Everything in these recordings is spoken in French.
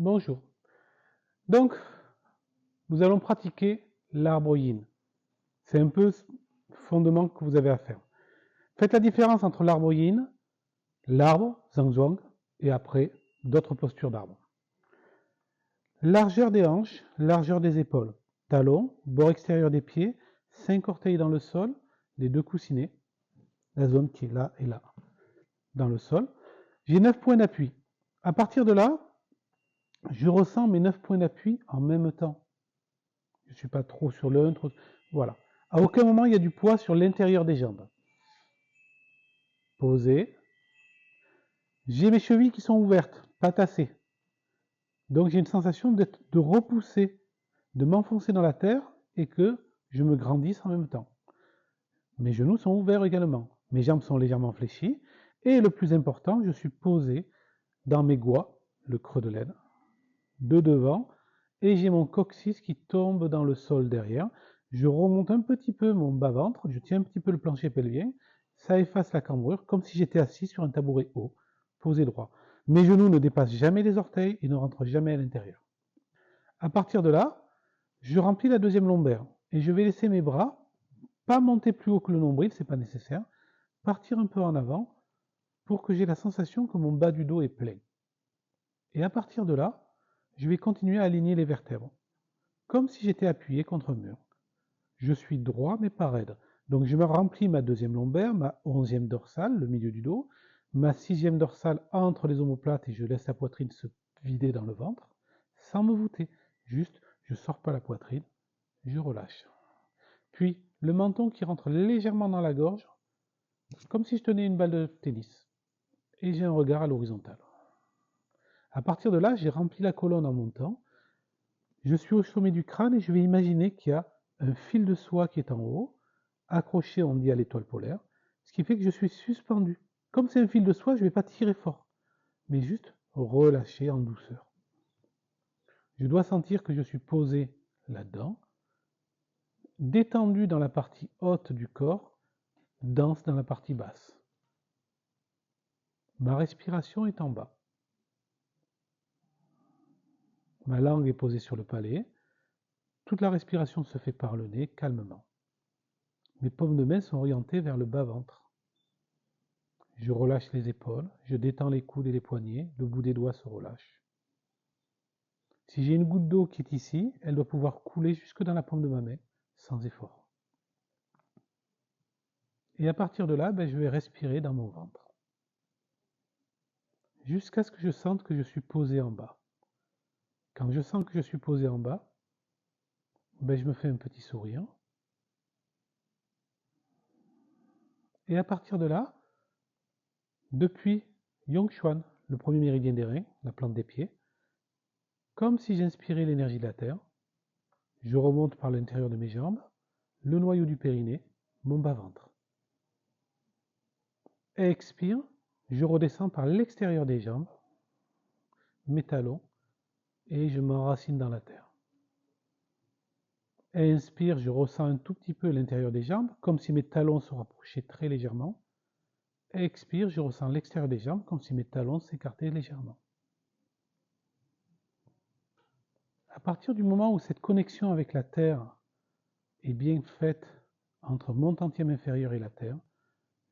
Bonjour. Donc, nous allons pratiquer l'arbre yin. C'est un peu le fondement que vous avez à faire. Faites la différence entre l'arbre yin, l'arbre, zhangzhuang, et après, d'autres postures d'arbre. Largeur des hanches, largeur des épaules, talons, bord extérieur des pieds, 5 orteils dans le sol, les 2 coussinets, la zone qui est là et là, dans le sol. J'ai 9 points d'appui. À partir de là, je ressens mes 9 points d'appui en même temps. Je ne suis pas trop sur l'un, trop... Voilà. À aucun moment, il y a du poids sur l'intérieur des jambes. Posé. J'ai mes chevilles qui sont ouvertes, pas tassées. Donc j'ai une sensation de repousser, de m'enfoncer dans la terre et que je me grandisse en même temps. Mes genoux sont ouverts également. Mes jambes sont légèrement fléchies. Et le plus important, je suis posé dans mes gois, le creux de l'aine, de devant. Et j'ai mon coccyx qui tombe dans le sol derrière. Je remonte un petit peu mon bas-ventre, je tiens un petit peu le plancher pelvien, ça efface la cambrure, comme si j'étais assis sur un tabouret haut, posé droit. Mes genoux ne dépassent jamais les orteils et ne rentrent jamais à l'intérieur. À partir de là, je remplis la deuxième lombaire et je vais laisser mes bras, pas monter plus haut que le nombril, c'est pas nécessaire, partir un peu en avant pour que j'ai la sensation que mon bas du dos est plein. Et à partir de là, je vais continuer à aligner les vertèbres, comme si j'étais appuyé contre un mur. Je suis droit mais pas raide. Donc je me remplis ma deuxième lombaire, ma 11e dorsale, le milieu du dos, ma 6e dorsale entre les omoplates et je laisse la poitrine se vider dans le ventre, sans me voûter. Juste, je sors pas la poitrine, je relâche. Puis le menton qui rentre légèrement dans la gorge, comme si je tenais une balle de tennis. Et j'ai un regard à l'horizontale. À partir de là, j'ai rempli la colonne en montant. Je suis au sommet du crâne et je vais imaginer qu'il y a un fil de soie qui est en haut, accroché, on dit, à l'étoile polaire, ce qui fait que je suis suspendu. Comme c'est un fil de soie, je ne vais pas tirer fort, mais juste relâcher en douceur. Je dois sentir que je suis posé là-dedans, détendu dans la partie haute du corps, dense dans la partie basse. Ma respiration est en bas. Ma langue est posée sur le palais. Toute la respiration se fait par le nez, calmement. Mes paumes de main sont orientées vers le bas-ventre. Je relâche les épaules, je détends les coudes et les poignets, le bout des doigts se relâche. Si j'ai une goutte d'eau qui est ici, elle doit pouvoir couler jusque dans la paume de ma main, sans effort. Et à partir de là, je vais respirer dans mon ventre. Jusqu'à ce que je sente que je suis posé en bas. Quand je sens que je suis posé en bas, je me fais un petit sourire. Et à partir de là, depuis Yongchuan, le premier méridien des reins, la plante des pieds, comme si j'inspirais l'énergie de la terre, je remonte par l'intérieur de mes jambes, le noyau du périnée, mon bas-ventre. Expire, je redescends par l'extérieur des jambes, mes talons, et je m'enracine dans la terre. Inspire, je ressens un tout petit peu l'intérieur des jambes, comme si mes talons se rapprochaient très légèrement. Expire, je ressens l'extérieur des jambes, comme si mes talons s'écartaient légèrement. À partir du moment où cette connexion avec la terre est bien faite entre mon tantième inférieur et la terre,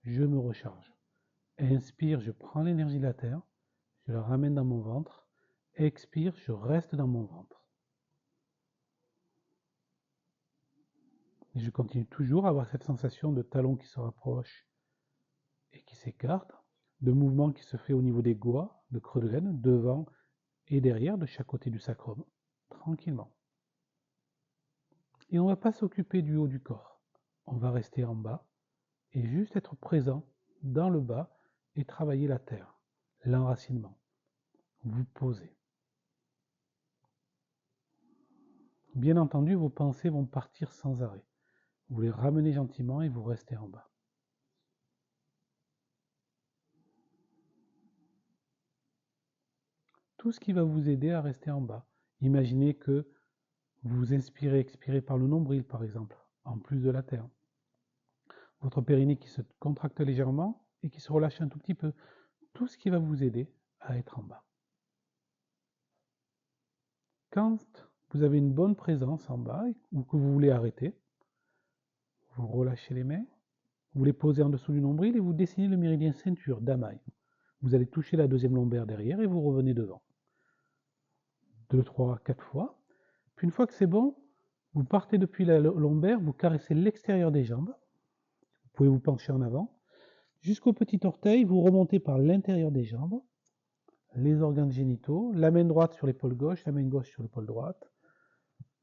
je me recharge. Inspire, je prends l'énergie de la terre, je la ramène dans mon ventre. Expire, je reste dans mon ventre. Et je continue toujours à avoir cette sensation de talons qui se rapprochent et qui s'écartent, de mouvement qui se fait au niveau des gois, de creux de l'aine, devant et derrière, de chaque côté du sacrum, tranquillement. Et on ne va pas s'occuper du haut du corps. On va rester en bas et juste être présent dans le bas et travailler la terre, l'enracinement. Vous posez. Bien entendu, vos pensées vont partir sans arrêt. Vous les ramenez gentiment et vous restez en bas. Tout ce qui va vous aider à rester en bas. Imaginez que vous inspirez, expirez par le nombril, par exemple, en plus de la terre. Votre périnée qui se contracte légèrement et qui se relâche un tout petit peu. Tout ce qui va vous aider à être en bas. Quand vous avez une bonne présence en bas ou que vous voulez arrêter, vous relâchez les mains, vous les posez en dessous du nombril et vous dessinez le méridien ceinture d'Amaï. Vous allez toucher la deuxième lombaire derrière et vous revenez devant. 2, 3, 4 fois. Puis une fois que c'est bon, vous partez depuis la lombaire, vous caressez l'extérieur des jambes. Vous pouvez vous pencher en avant. Jusqu'au petit orteil, vous remontez par l'intérieur des jambes, les organes génitaux, la main droite sur l'épaule gauche, la main gauche sur l'épaule droite.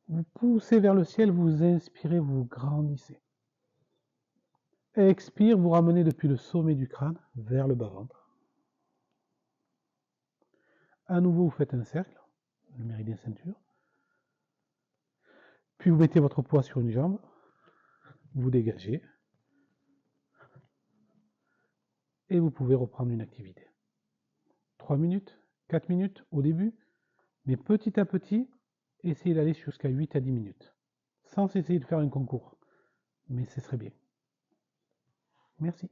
Vous poussez vers le ciel, vous inspirez, vous grandissez. Expire, vous ramenez depuis le sommet du crâne vers le bas-ventre. À nouveau, vous faites un cercle, le méridien ceinture. Puis vous mettez votre poids sur une jambe, vous dégagez. Et vous pouvez reprendre une activité. 3 minutes, 4 minutes au début, mais petit à petit, essayez d'aller jusqu'à 8 à 10 minutes, sans essayer de faire un concours. Mais ce serait bien. Merci.